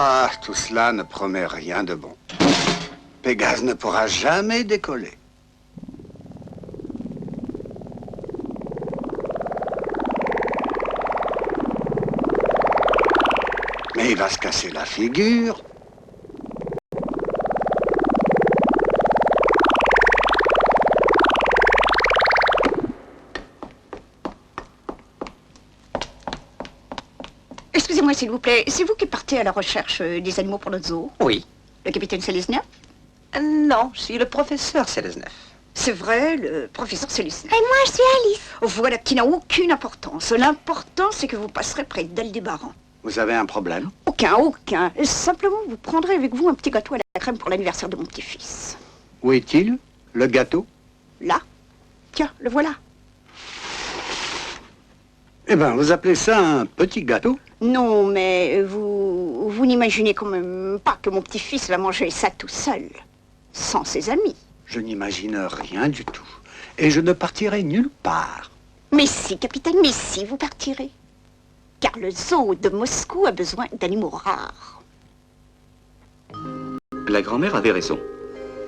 Ah, tout cela ne promet rien de bon. Pégase ne pourra jamais décoller. Mais il va se casser la figure. Excusez-moi, s'il vous plaît, c'est vous qui partez à la recherche des animaux pour notre zoo? Oui. Le capitaine Selesneff? Non, je suis le professeur Selesneff. C'est vrai, le professeur Selesneff. Et moi, je suis Alice. Voilà qui n'a aucune importance. L'important, c'est que vous passerez près d'Aldébaran. Vous avez un problème? Aucun. Simplement, vous prendrez avec vous un petit gâteau à la crème pour l'anniversaire de mon petit-fils. Où est-il, le gâteau? Là. Tiens, le voilà. Eh bien, vous appelez ça un petit gâteau? Non, mais vous n'imaginez quand même pas que mon petit-fils va manger ça tout seul, sans ses amis. Je n'imagine rien du tout. Et je ne partirai nulle part. Mais si, capitaine, mais si, vous partirez. Car le zoo de Moscou a besoin d'animaux rares. La grand-mère avait raison.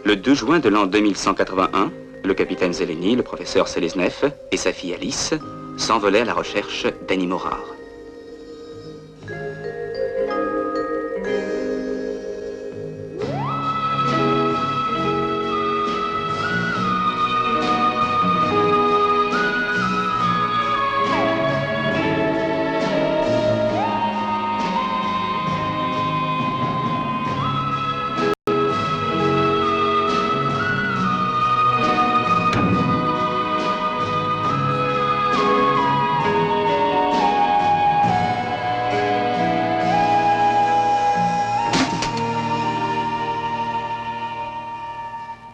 Le 2 juin de l'an 2181, le capitaine Zeleny, le professeur Selesneff et sa fille Alice s'envolaient à la recherche d'animaux rares.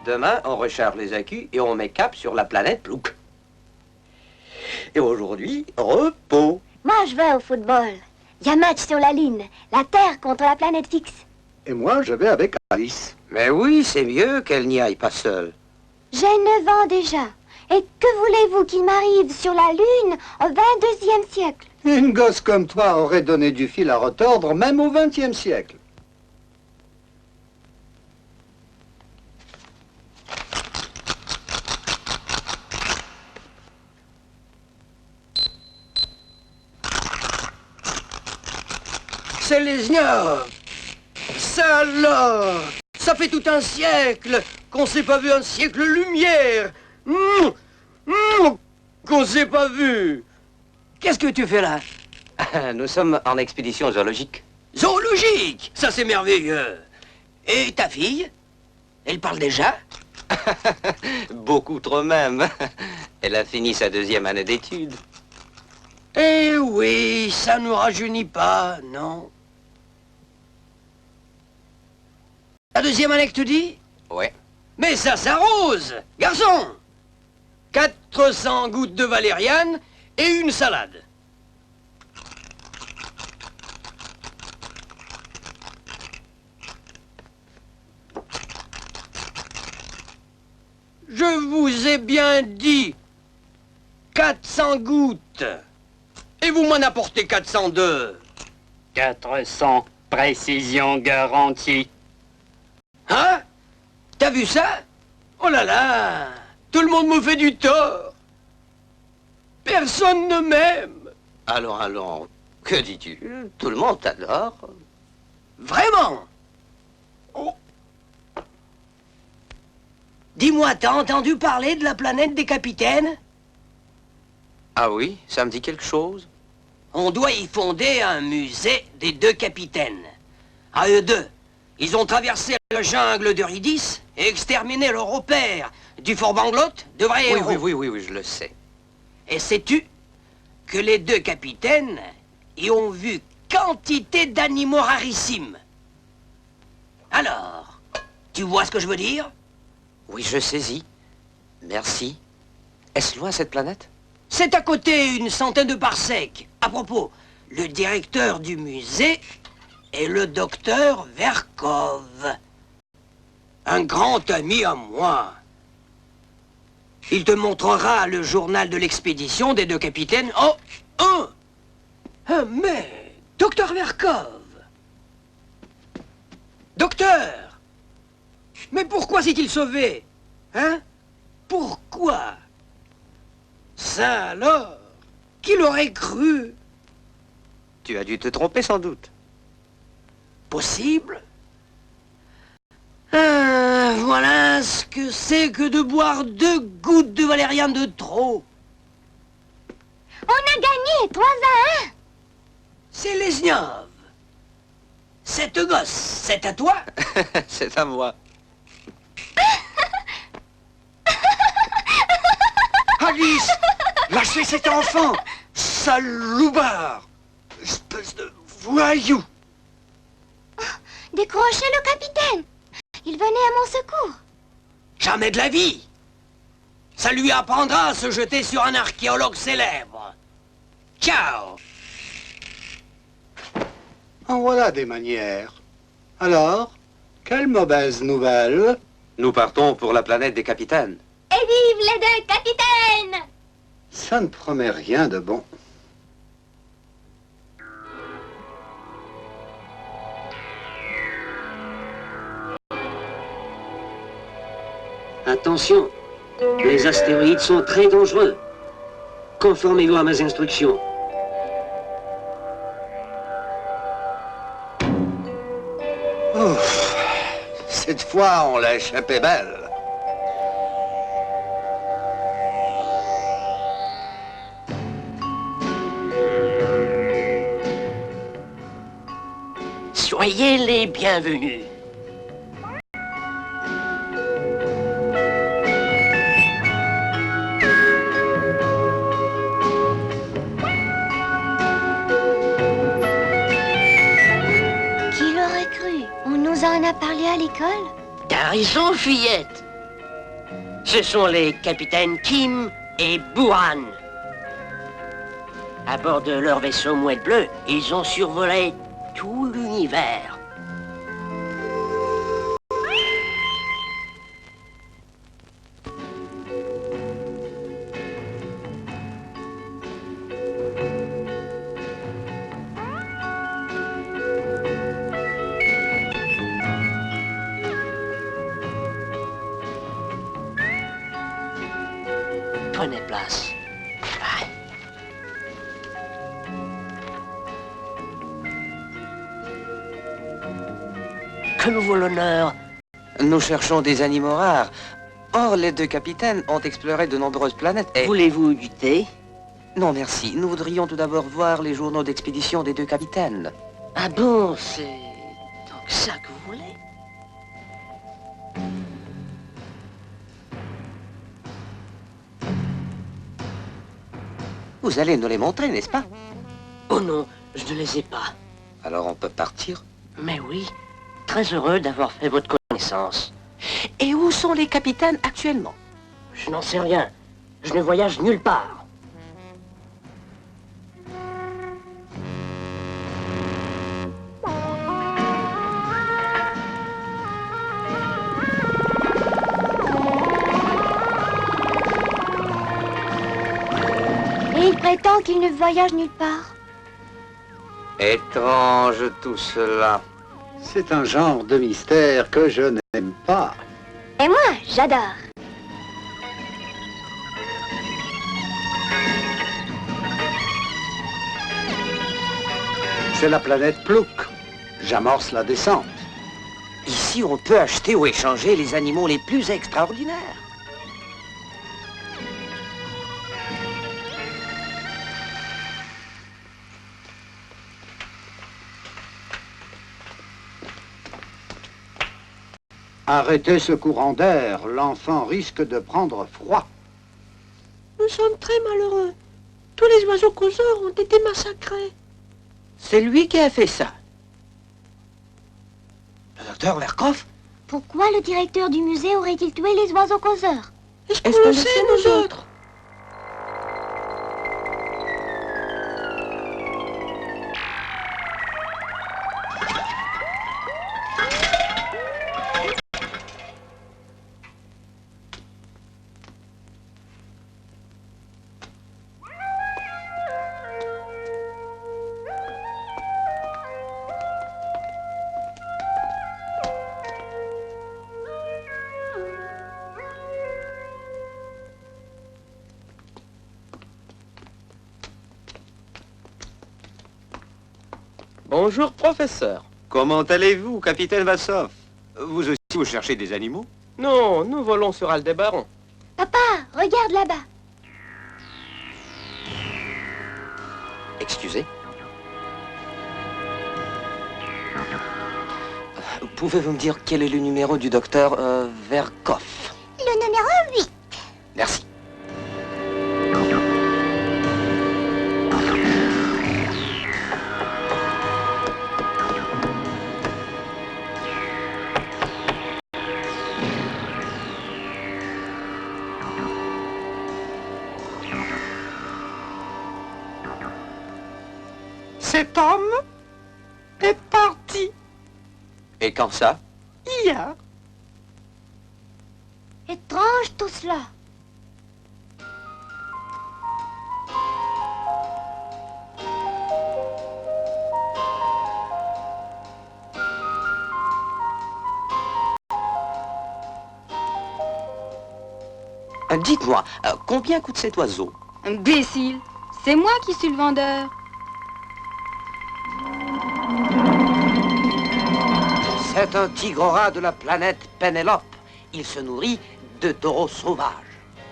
Demain, on recharge les accus et on met cap sur la planète Plouk. Et aujourd'hui, repos. Moi, je vais au football. Il y a match sur la Lune. La Terre contre la planète fixe. Et moi, je vais avec Alice. Mais oui, c'est mieux qu'elle n'y aille pas seule. J'ai 9 ans déjà. Et que voulez-vous qu'il m'arrive sur la Lune au 22e siècle? Une gosse comme toi aurait donné du fil à retordre même au XXe siècle. Selesnyov! Ça alors! Ça fait tout un siècle qu'on s'est pas vu, un siècle-lumière! Qu'on s'est pas vu! Qu'est-ce que tu fais là? Nous sommes en expédition zoologique. Zoologique! Ça c'est merveilleux! Et ta fille? Elle parle déjà? Beaucoup trop même. Elle a fini sa 2e année d'études. Eh oui, ça nous rajeunit pas, non? La 2e année que tu dis? Ouais. Mais ça s'arrose! Garçon! 400 gouttes de valériane et une salade. Je vous ai bien dit 400 gouttes. Et vous m'en apportez 402. 400, précision garantie. Hein? T'as vu ça? Oh là là! Tout le monde me fait du tort. Personne ne m'aime. Allons, que dis-tu? Tout le monde t'adore. Vraiment? Oh. Dis-moi, t'as entendu parler de la planète des capitaines? Ah oui, ça me dit quelque chose. On doit y fonder un musée des 2 capitaines. À eux 2. Ils ont traversé la jungle d'Eurydice et exterminé leur repère du Fort Banglote, de vrais héros. Oui, je le sais. Et sais-tu que les 2 capitaines y ont vu quantité d'animaux rarissimes? Alors, tu vois ce que je veux dire? Oui, je saisis. Merci. Est-ce loin, cette planète? C'est à côté, une centaine de parsecs. À propos, le directeur du musée est le docteur Verkov. Un grand ami à moi. Il te montrera le journal de l'expédition des 2 capitaines. Mais, docteur Verkov. Docteur! Mais pourquoi s'est-il sauvé? Hein? Pourquoi? Ça alors? Qui l'aurait cru? Tu as dû te tromper sans doute. Possible? Voilà ce que c'est que de boire 2 gouttes de valériane de trop. On a gagné 3-1. C'est Lesniov. Cette gosse, c'est à toi? C'est à moi. Alice! Lâchez cet enfant! Sale loupard! Espèce de voyou! Décrochez le capitaine. Il venait à mon secours. Jamais de la vie. Ça lui apprendra à se jeter sur un archéologue célèbre. Ciao! En voilà des manières. Alors, quelle mauvaise nouvelle? Nous partons pour la planète des capitaines. Et vive les 2 capitaines! Ça ne promet rien de bon. Attention, les astéroïdes sont très dangereux. Conformez-vous à mes instructions. Ouf. Cette fois, on l'a échappé belle. Soyez les bienvenus. Qui l'aurait cru? On nous en a parlé à l'école? T'as raison, fillette. Ce sont les capitaines Kim et Buran. À bord de leur vaisseau Mouette Bleue, ils ont survolé tout l'univers. Prenez place. Bye. que nous vaut l'honneur? Nous cherchons des animaux rares. Or, les deux capitaines ont exploré de nombreuses planètes et... Voulez-vous du thé? Non, merci. Nous voudrions tout d'abord voir les journaux d'expédition des deux capitaines. Ah bon, c'est donc ça que vous voulez? Vous allez nous les montrer, n'est-ce pas? Oh non, je ne les ai pas. Alors on peut partir. Mais oui, très heureux d'avoir fait votre connaissance. Et où sont les capitaines actuellement? Je n'en sais rien. Je ne voyage nulle part. Et il prétend qu'il ne voyage nulle part. Étrange tout cela. C'est un genre de mystère que je n'aime pas. Et moi, j'adore. C'est la planète Plouk. J'amorce la descente. Ici, on peut acheter ou échanger les animaux les plus extraordinaires. Arrêtez ce courant d'air, l'enfant risque de prendre froid. Nous sommes très malheureux. Tous les oiseaux causeurs ont été massacrés. C'est lui qui a fait ça. Le docteur Verkov? Pourquoi le directeur du musée aurait-il tué les oiseaux causeurs? Est-ce qu'on le sait, nous autres? Bonjour, professeur. Comment allez-vous, capitaine Vassov? Vous aussi, vous cherchez des animaux? Non, nous volons sur Aldébaran. Papa, regarde là-bas. Excusez. Pouvez-vous me dire quel est le numéro du docteur Verkov? Le numéro 8. Merci. Cet homme est parti Et quand ça? hier. Étrange tout cela. Dites-moi, combien coûte cet oiseau? Imbécile, c'est moi qui suis le vendeur. C'est un tigre-rat de la planète Pénélope. Il se nourrit de taureaux sauvages.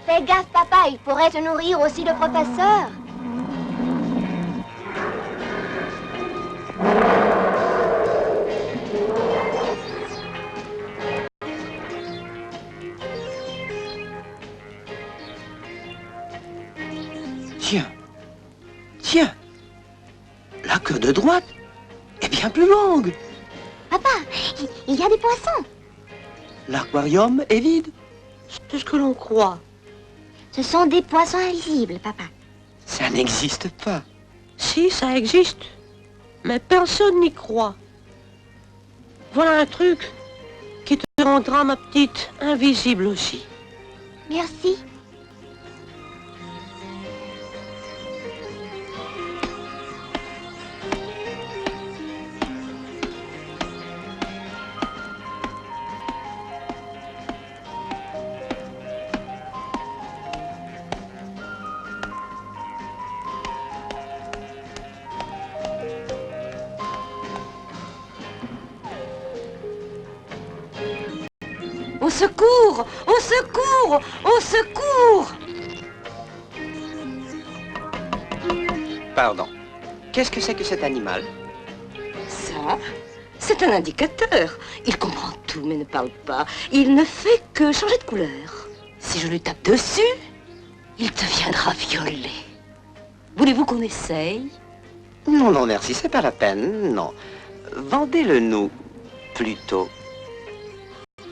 Fais gaffe, papa, il pourrait se nourrir aussi de professeur. Tiens, tiens, la queue de droite est bien plus longue. Papa, il y a des poissons. L'aquarium est vide. C'est ce que l'on croit. Ce sont des poissons invisibles, papa. Ça n'existe pas. Si, ça existe. Mais personne n'y croit. Voilà un truc qui te rendra, ma petite, invisible aussi. Merci. Au secours! Au secours! Au secours! Pardon. Qu'est-ce que c'est que cet animal? Ça, c'est un indicateur. Il comprend tout mais ne parle pas. Il ne fait que changer de couleur. Si je lui tape dessus, il deviendra violet. Voulez-vous qu'on essaye? Non, non, merci, c'est pas la peine, non. Vendez-le nous, plutôt.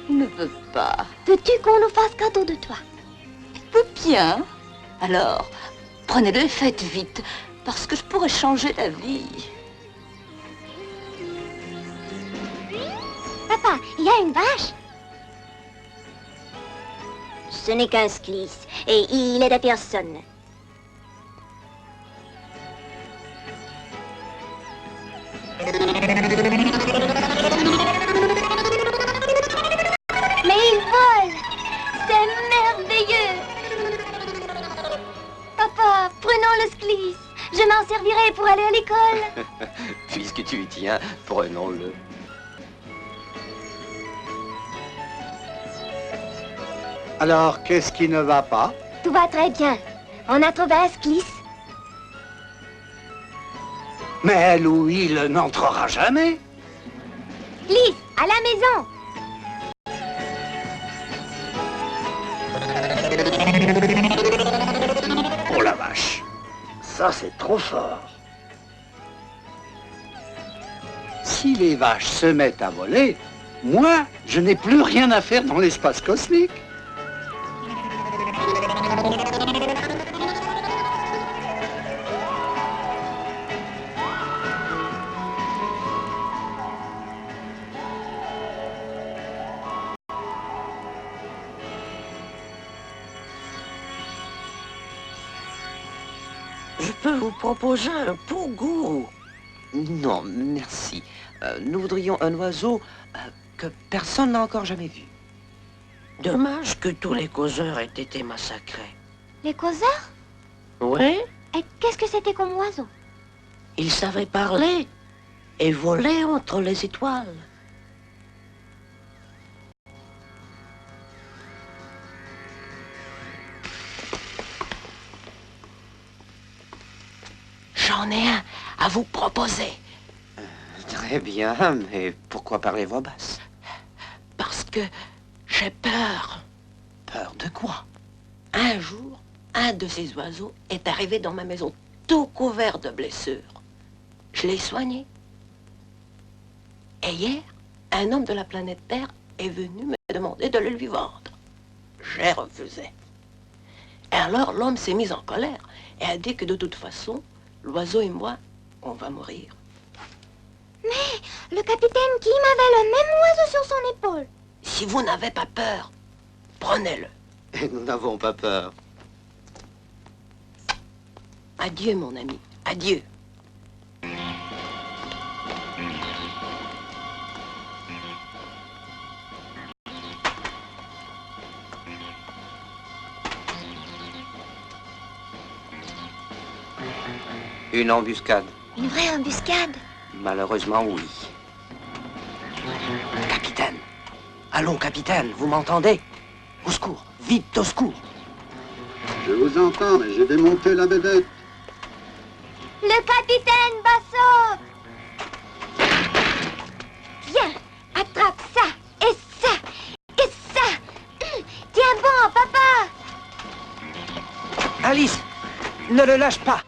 Il ne veut pas. Veux-tu qu'on nous fasse cadeau de toi? Il peut bien. Alors, prenez-le et faites vite, parce que je pourrais changer d'avis. Papa, il y a une vache? Ce n'est qu'un sklis, et il aide à personne. Mais il vole! C'est merveilleux! Papa, prenons le sklis. Je m'en servirai pour aller à l'école. Puisque tu y tiens, prenons-le. Alors, qu'est-ce qui ne va pas? Tout va très bien. On a trouvé un sklis. Mais Louis n'entrera jamais. Sklis, à la maison. Oh la vache. Ça, c'est trop fort. Si les vaches se mettent à voler, moi, je n'ai plus rien à faire dans l'espace cosmique. Je peux vous proposer un pourgourou. Non, merci. Nous voudrions un oiseau que personne n'a encore jamais vu. Dommage que tous les causeurs aient été massacrés. Les causeurs? Oui, Et qu'est-ce que c'était comme oiseau? ils savaient parler et voler entre les étoiles. J'en ai un à vous proposer. Très bien, mais pourquoi parler voix basse? Parce que j'ai peur. Peur de quoi? Un jour, un de ces oiseaux est arrivé dans ma maison tout couvert de blessures. Je l'ai soigné. Et hier, un homme de la planète Terre est venu me demander de le lui vendre. J'ai refusé. Et alors l'homme s'est mis en colère et a dit que de toute façon, l'oiseau et moi, on va mourir. Le capitaine Kim avait le même oiseau sur son épaule. Si vous n'avez pas peur, prenez-le. Et nous n'avons pas peur. Adieu, mon ami. Adieu. Une embuscade? Une vraie embuscade. Malheureusement, oui. Capitaine. Allons, capitaine, vous m'entendez? Au secours. Vite, au secours. Je vous entends, mais j'ai démonté la vedette. Le capitaine Basso. Viens, attrape ça, et ça, et ça. Tiens bon, papa. Alice, ne le lâche pas.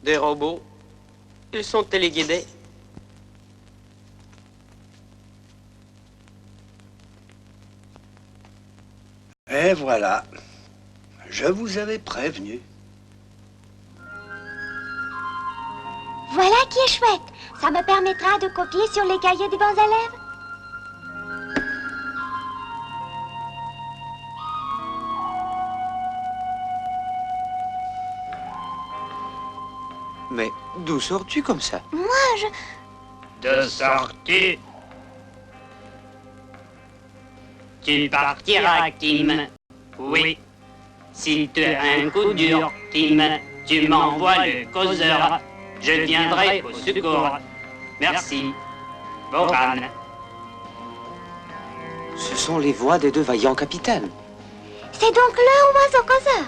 Des robots. Ils sont téléguidés. Et voilà. Je vous avais prévenu. Voilà qui est chouette. Ça me permettra de copier sur les cahiers des bons élèves. Mais d'où sors-tu comme ça? Moi, je... De sortie. Tu partiras, Kim. Oui. Si tu as un coup dur, Tim, tu m'envoies le causeur. Je viendrai au secours. Merci. Boran. Ce sont les voix des deux vaillants capitaines. C'est donc le oiseau causeur.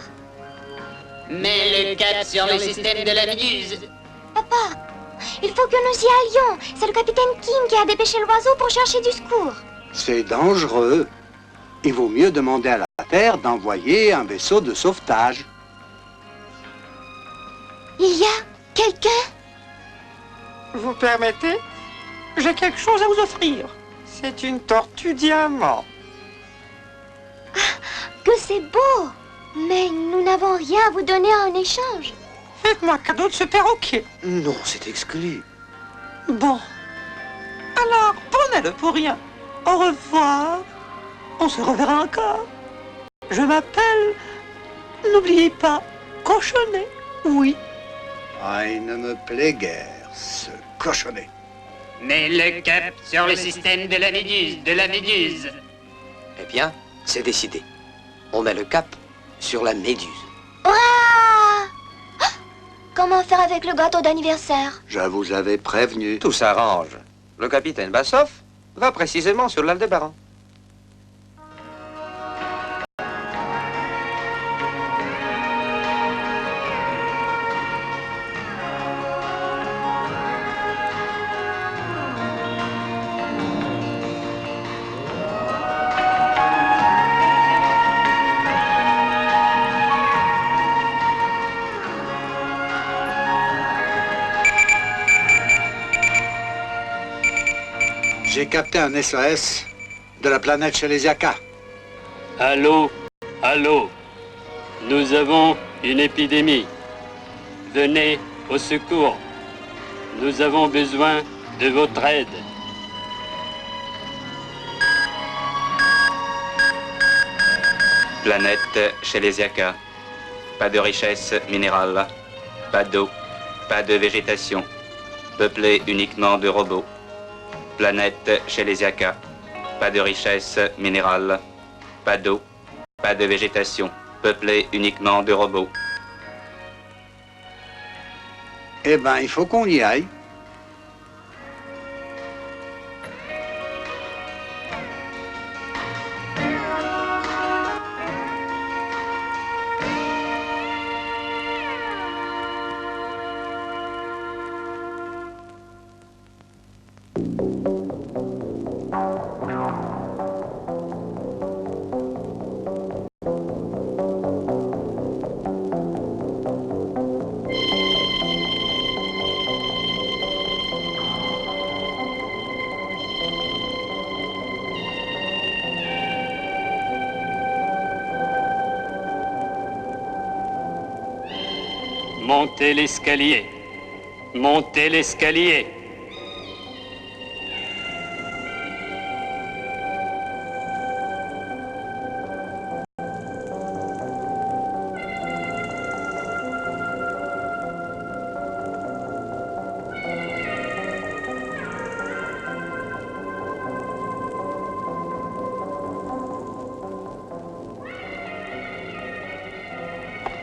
Mets le cap sur le système de la Méduse. Papa, il faut que nous y allions. C'est le capitaine King qui a dépêché l'oiseau pour chercher du secours. C'est dangereux. Il vaut mieux demander à la Terre d'envoyer un vaisseau de sauvetage. Il y a quelqu'un? Vous permettez? J'ai quelque chose à vous offrir. C'est une tortue diamant. Que c'est beau. Mais nous n'avons rien à vous donner en échange. Faites-moi cadeau de ce perroquet. Non, c'est exclu. Bon. Alors, prenez-le pour rien. Au revoir. On se reverra encore. Je m'appelle... N'oubliez pas, cochonnet. Oui. Ah, il ne me plaît guère, ce cochonnet. Mets le cap sur le système de la Méduse. Eh bien, c'est décidé. On met le cap sur la Méduse. Hurrah! Ah! Comment faire avec le gâteau d'anniversaire? Je vous avais prévenu. Tout s'arrange. Le capitaine Bassov va précisément sur l'Aldébaran. J'ai capté un SOS de la planète Chelesiaka. Allô? Allô? Nous avons une épidémie. Venez au secours. Nous avons besoin de votre aide. Planète Chelesiaka. Pas de richesse minérale. Pas d'eau. Pas de végétation. Peuplée uniquement de robots. Planète Chelesiaka. Pas de richesse minérale. Pas d'eau. Pas de végétation. Peuplée uniquement de robots. Eh ben, il faut qu'on y aille. Montez l'escalier. Montez l'escalier.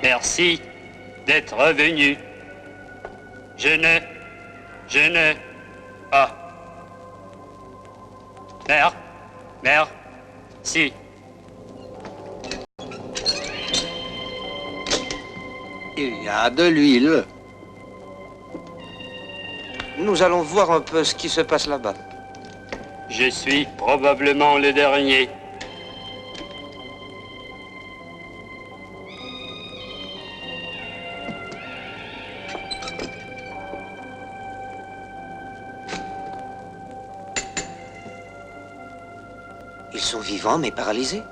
Merci d'être revenu. Je ne... Ah. Si. Il y a de l'huile. Nous allons voir un peu ce qui se passe là-bas. Je suis probablement le dernier. Ils sont vivants mais paralysés.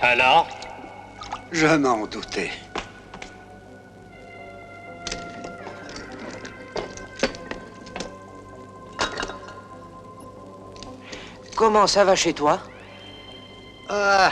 Alors? Je m'en doutais. Comment ça va chez toi? Ah.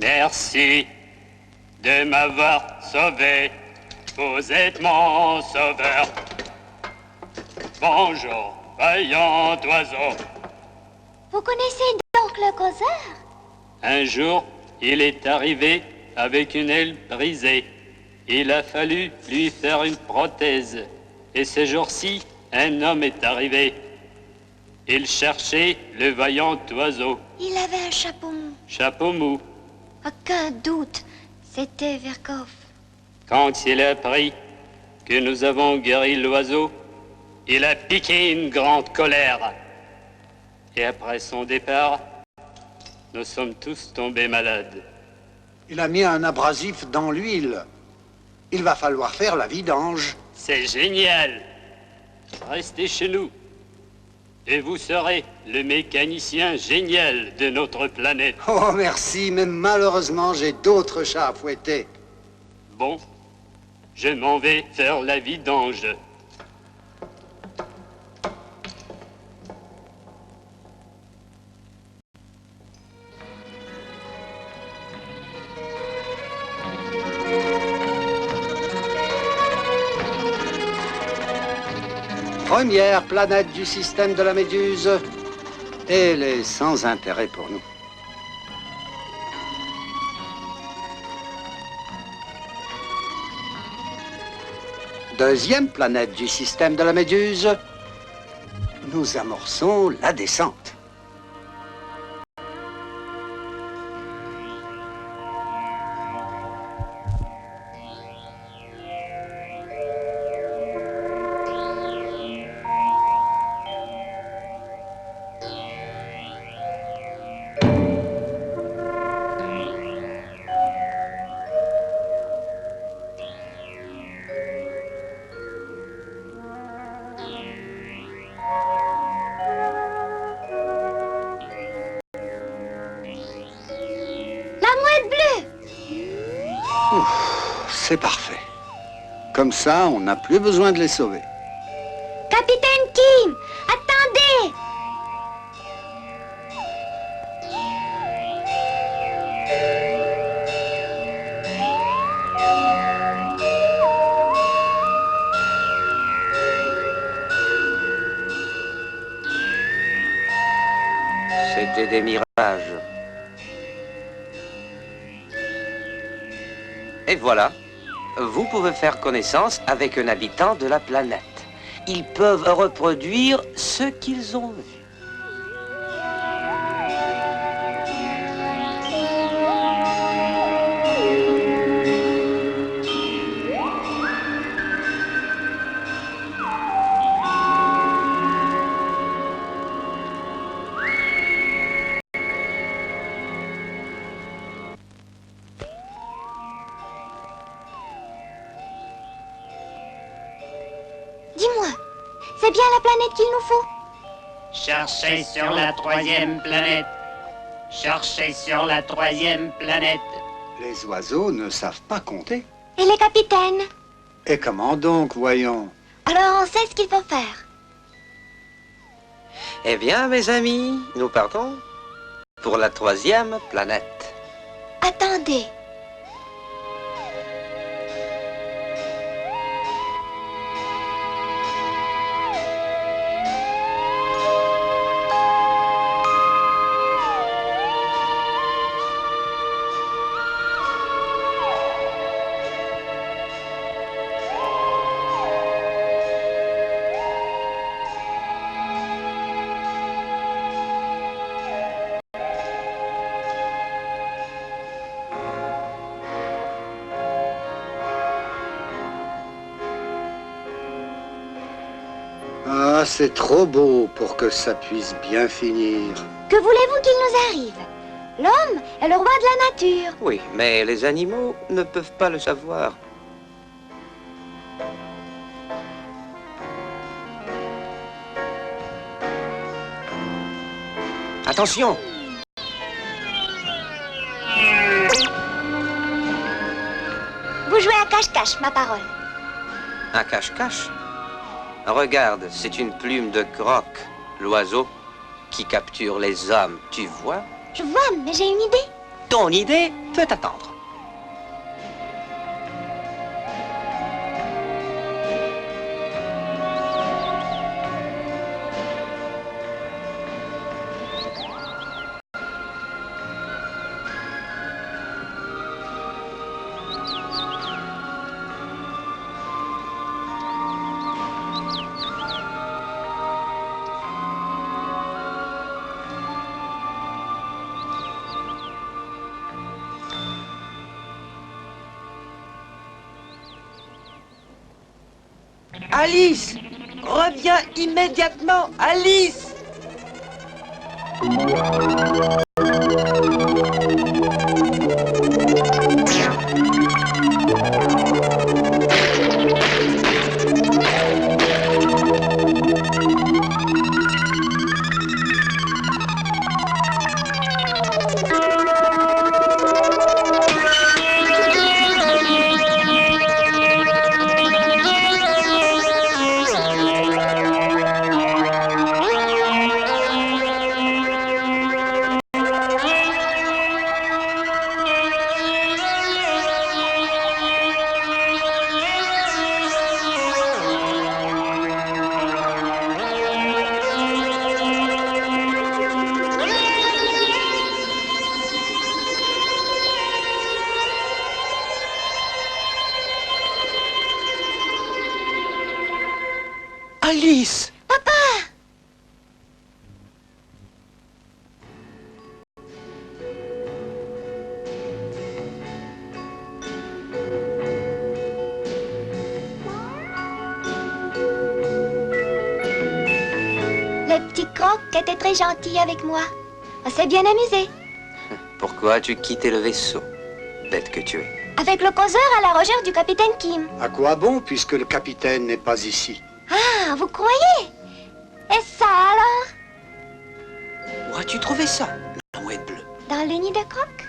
Merci de m'avoir sauvé. Vous êtes mon sauveur. Bonjour, vaillant oiseau. Vous connaissez donc le causeur? Un jour, il est arrivé avec une aile brisée. Il a fallu lui faire une prothèse. Et ce jour-ci, un homme est arrivé. Il cherchait le vaillant oiseau. Il avait un chapeau mou. Chapeau mou. Aucun doute, c'était Verkov. Quand il a appris que nous avons guéri l'oiseau, il a piqué une grande colère. Et après son départ, nous sommes tous tombés malades. Il a mis un abrasif dans l'huile. Il va falloir faire la vidange. C'est génial. Restez chez nous. Et vous serez le mécanicien génial de notre planète. Oh, merci, mais malheureusement, j'ai d'autres chats à fouetter. Bon, je m'en vais faire la vidange. Première planète du système de la Méduse. Et elle est sans intérêt pour nous. Deuxième planète du système de la Méduse. Nous amorçons la descente. C'est parfait. Comme ça, on n'a plus besoin de les sauver. Capitaine Kim, attendez! C'était des mirages. Et voilà, vous pouvez faire connaissance avec un habitant de la planète. Ils peuvent reproduire ce qu'ils ont vu. Dis-moi, c'est bien la planète qu'il nous faut? Cherchez sur la 3e planète. Cherchez sur la 3e planète. Les oiseaux ne savent pas compter. Et les capitaines? Et comment donc, voyons? Alors on sait ce qu'il faut faire. Eh bien, mes amis, nous partons pour la 3e planète. Attendez. Ah, c'est trop beau pour que ça puisse bien finir. Que voulez-vous qu'il nous arrive? L'homme est le roi de la nature. Oui, mais les animaux ne peuvent pas le savoir. Attention! Vous jouez à cache-cache, ma parole. Un cache-cache? Regarde, c'est une plume de croc, l'oiseau qui capture les hommes, tu vois? Je vois, mais j'ai une idée. Ton idée peut attendre. Alice! Reviens immédiatement, Alice! Alice! Le petit Croc était très gentil avec moi. On s'est bien amusé. Pourquoi as-tu quitté le vaisseau, bête que tu es? Avec le causeur à la rogère du capitaine Kim. À quoi bon, puisque le capitaine n'est pas ici? Ah, vous croyez? Et ça alors? Où as-tu trouvé ça, la mouette bleue? Dans le nid de Croc?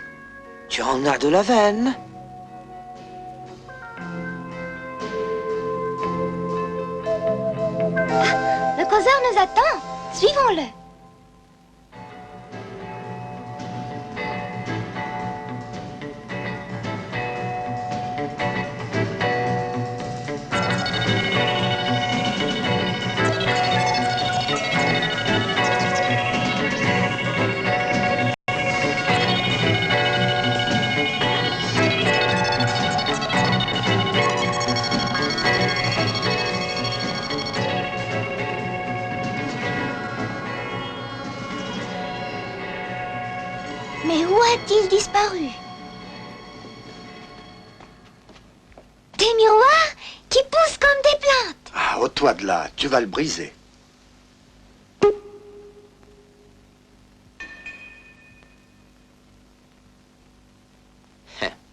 Tu en as de la veine. Le causeur nous attend. Suivons-le. Mais où a-t-il disparu? Des miroirs qui poussent comme des plantes. Ah, ôte-toi de là, tu vas le briser.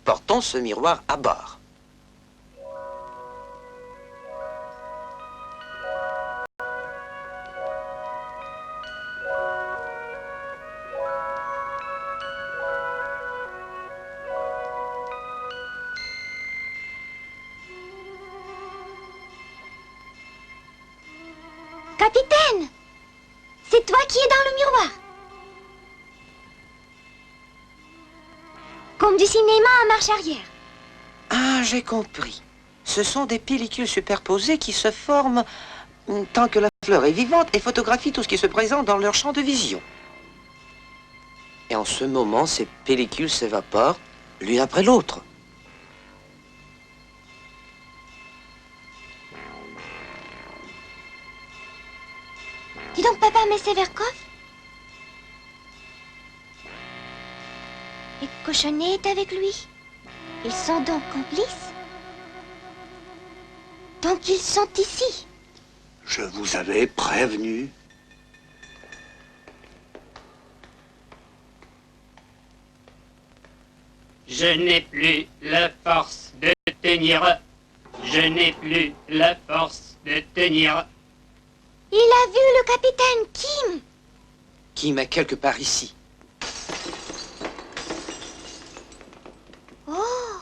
Portons ce miroir à bord. Capitaine! C'est toi qui es dans le miroir. Comme du cinéma en marche arrière. Ah, j'ai compris. Ce sont des pellicules superposées qui se forment tant que la fleur est vivante et photographient tout ce qui se présente dans leur champ de vision. Et en ce moment, ces pellicules s'évaporent l'une après l'autre. Dis donc, papa, mais c'est Verkov? Et Cochonnet est avec lui. Ils sont donc complices? Donc ils sont ici. Je vous avais prévenu. Je n'ai plus la force de tenir. Je n'ai plus la force de tenir. Il a vu le capitaine Kim. Kim est quelque part ici. Oh,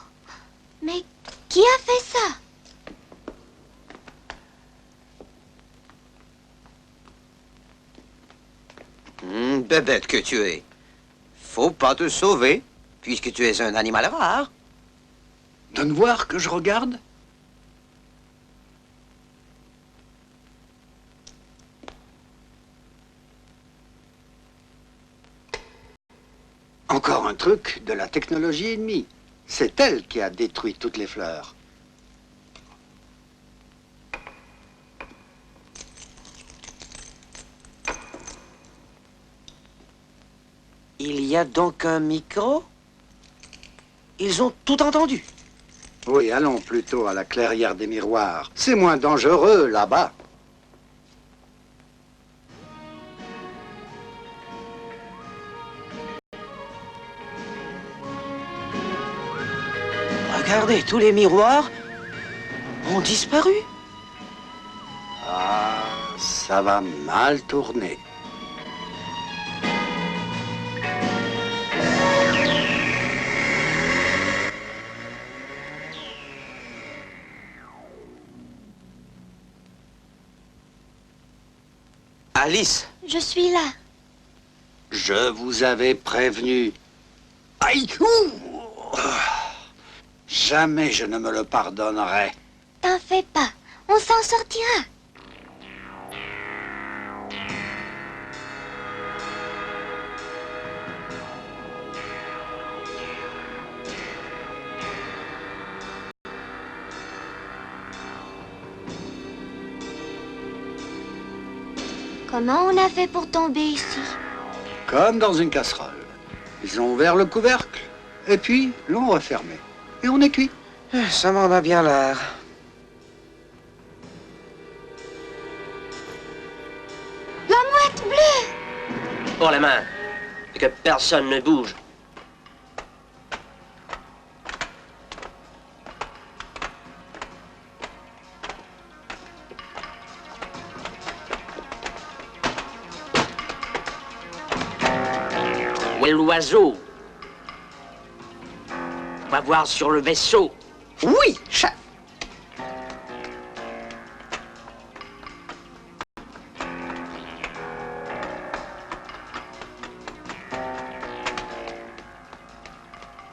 mais qui a fait ça? Bébête que tu es. Faut pas te sauver. puisque tu es un animal rare. Donne voir que je regarde. Encore un truc de la technologie ennemie. C'est elle qui a détruit toutes les fleurs. Il y a donc un micro? Ils ont tout entendu. Oui, allons plutôt à la clairière des miroirs. C'est moins dangereux là-bas. Regardez, tous les miroirs ont disparu. Ah, ça va mal tourner. Alice, Je suis là. Je vous avais prévenu. Aïe! Ouh! Jamais je ne me le pardonnerai. T'en fais pas. On s'en sortira. Comment on a fait pour tomber ici? Comme dans une casserole. Ils ont ouvert le couvercle, et puis l'ont refermé. Et on est cuit. ça m'en a bien l'air. La mouette bleue! Pour les mains. Et que personne ne bouge. Où est l'oiseau? On va voir sur le vaisseau. Oui, chef.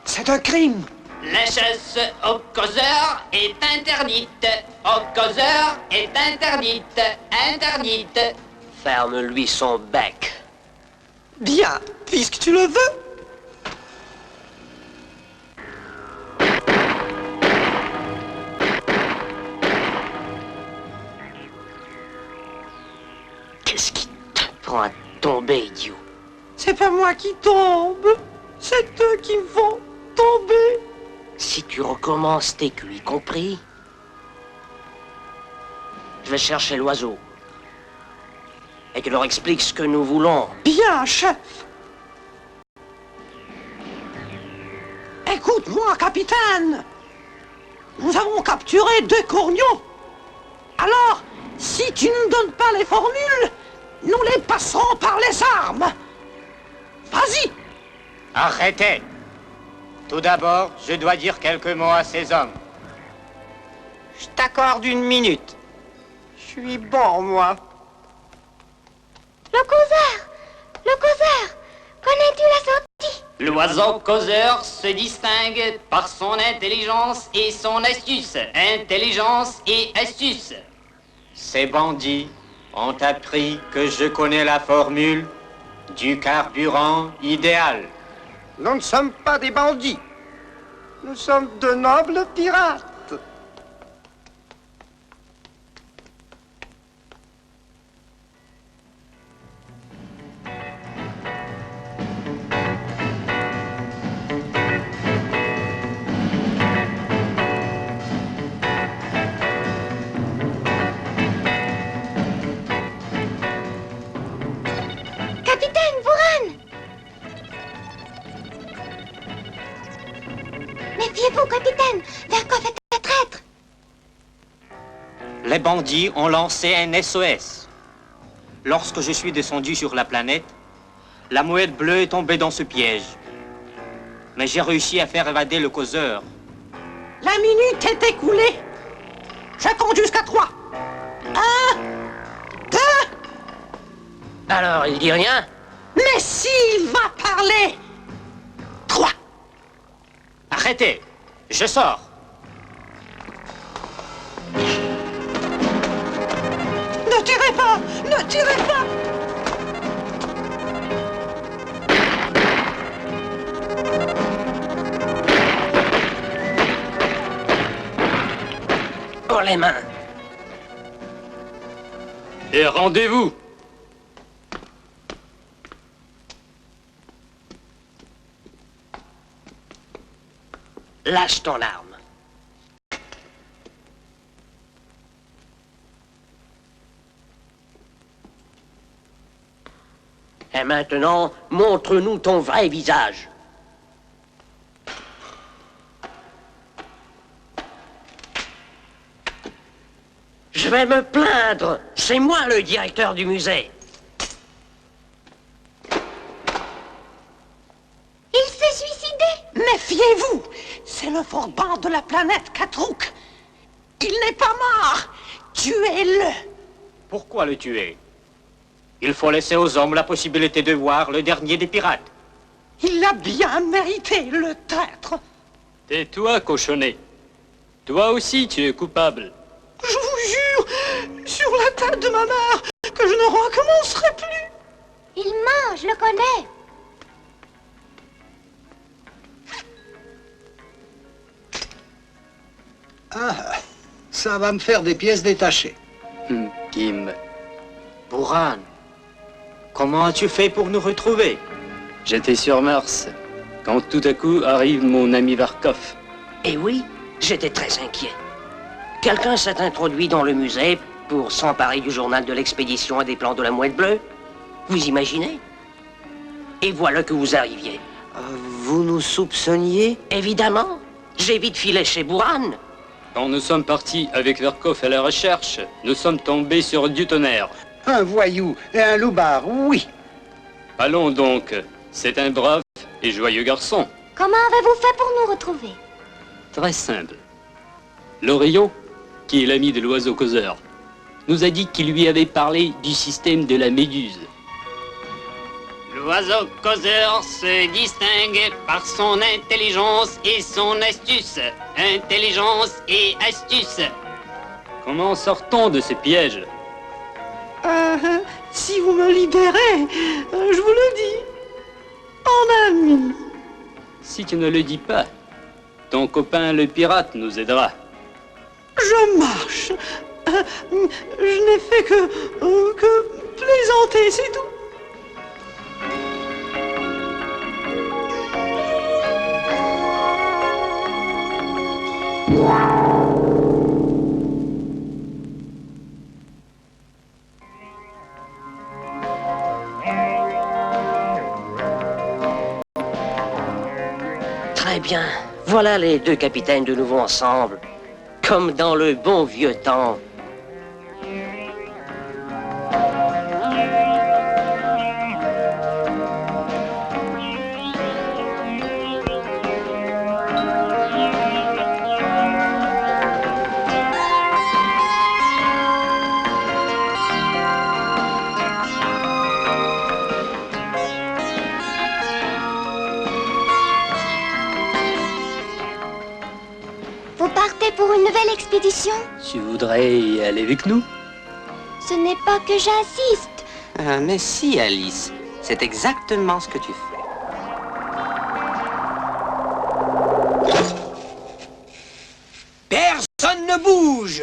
C'est un crime. La chasse au causeur est interdite. Au causeur est interdite. Interdite. Ferme-lui son bec. Bien, puisque tu le veux. Qu'est-ce qui te prend à tomber, idiot? C'est pas moi qui tombe. C'est eux qui me font tomber. Si tu recommences tes cuits, compris? Je vais chercher l'oiseau. Et tu leur expliques ce que nous voulons. Bien, chef. Écoute-moi, capitaine. Nous avons capturé 2 corneaux. Alors, si tu ne donnes pas les formules, nous les passerons par les armes. Vas-y. Arrêtez! Tout d'abord, je dois dire quelques mots à ces hommes. Je t'accorde 1 minute. Je suis bon, moi. Le causeur! Le causeur! Connais-tu la sortie? L'oiseau causeur se distingue par son intelligence et son astuce. Intelligence et astuce. Ces bandits ont appris que je connais la formule du carburant idéal. Nous ne sommes pas des bandits. Nous sommes de nobles pirates. Capitaine Buran! Méfiez-vous, capitaine! Verkov est un traître! Les bandits ont lancé un SOS. Lorsque je suis descendu sur la planète, la mouette bleue est tombée dans ce piège. Mais j'ai réussi à faire évader le causeur. La minute est écoulée. Je compte jusqu'à 3. 1, 2. Alors, il dit rien? Mais s'il va parler. 3. Arrêtez! Je sors! Ne tirez pas! Ne tirez pas! Pour les mains. Et rendez-vous! Lâche ton arme. Et maintenant, montre-nous ton vrai visage. Je vais me plaindre. C'est moi le directeur du musée. Il s'est suicidé. Méfiez-vous! C'est le Forban de la planète Katrouk. Il n'est pas mort. Tuez-le. Pourquoi le tuer? Il faut laisser aux hommes la possibilité de voir le dernier des pirates. Il a bien mérité, le traître. Tais-toi, cochonnet. Toi aussi, tu es coupable. Je vous jure, sur la tête de ma mère, que je ne recommencerai plus. Il ment, je le connais. Ah, ça va me faire des pièces détachées. Kim, Buran, comment as-tu fait pour nous retrouver? j'étais sur Mars quand tout à coup arrive mon ami Varkov. Et oui, j'étais très inquiet. Quelqu'un s'est introduit dans le musée pour s'emparer du journal de l'expédition et des plans de la Mouette Bleue. Vous imaginez? Et voilà que vous arriviez. Vous nous soupçonniez? Évidemment. J'ai vite filé chez Buran. Quand nous sommes partis avec Verkov à la recherche, nous sommes tombés sur du tonnerre. Un voyou et un loupard, oui. Allons donc, c'est un brave et joyeux garçon. Comment avez-vous fait pour nous retrouver? Très simple. Loriot, qui est l'ami de l'oiseau causeur, nous a dit qu'il lui avait parlé du système de la méduse. L'oiseau causeur se distingue par son intelligence et son astuce. Intelligence et astuce. Comment sort-on de ce piège? Si vous me libérez, je vous le dis, en ami. Si tu ne le dis pas, ton copain le pirate nous aidera. Je marche. Je n'ai fait que plaisanter, c'est tout. Très bien. Voilà les deux capitaines de nouveau ensemble. Comme dans le bon vieux temps. Vous partez pour une nouvelle expédition? Tu voudrais y aller avec nous? Ce n'est pas que j'insiste. Mais si, Alice. C'est exactement ce que tu fais. Personne ne bouge.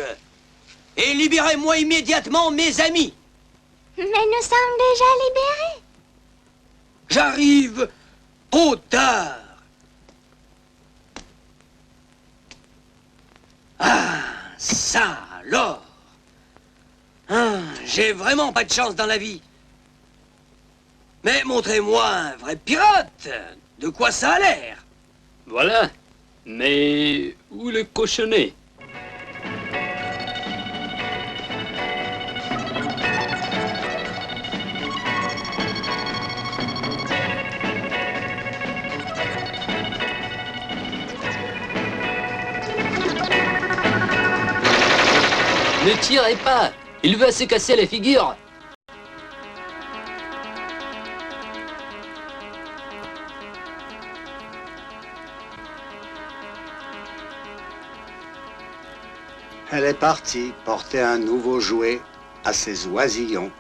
Et libérez-moi immédiatement mes amis. Mais nous sommes déjà libérés. J'arrive trop tard. Ah, ça alors. Ah, j'ai vraiment pas de chance dans la vie. Mais montrez-moi un vrai pirate. De quoi ça a l'air? Voilà. Mais où le cochonnet? Ne tirez pas! Il va se casser la figure! Elle est partie porter un nouveau jouet à ses oisillons.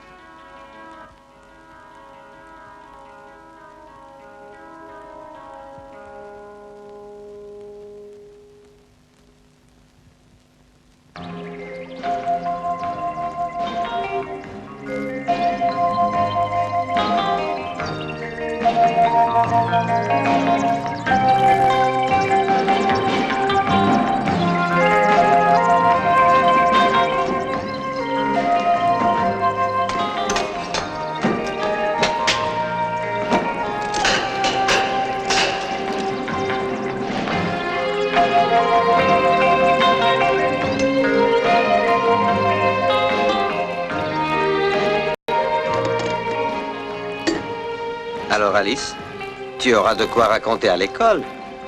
Alors Alice, tu auras de quoi raconter à l'école.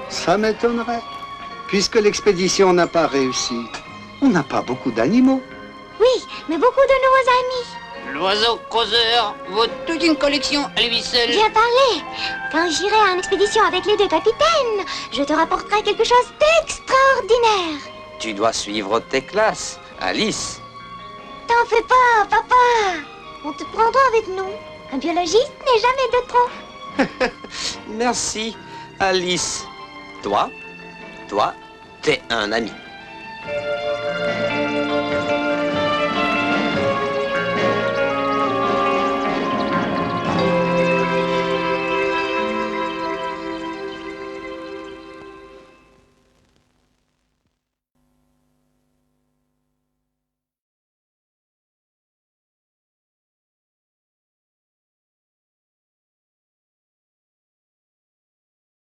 Ça m'étonnerait, puisque l'expédition n'a pas réussi. On n'a pas beaucoup d'animaux. Oui, mais beaucoup de nos amis. L'oiseau causeur vaut toute une collection à lui seul. Bien parlé. Quand j'irai en expédition avec les deux capitaines, je te rapporterai quelque chose d'extraordinaire. Tu dois suivre tes classes, Alice. T'en fais pas, papa. On te prendra avec nous. Un biologiste n'est jamais de trop. Merci, Alice. Toi, t'es un ami.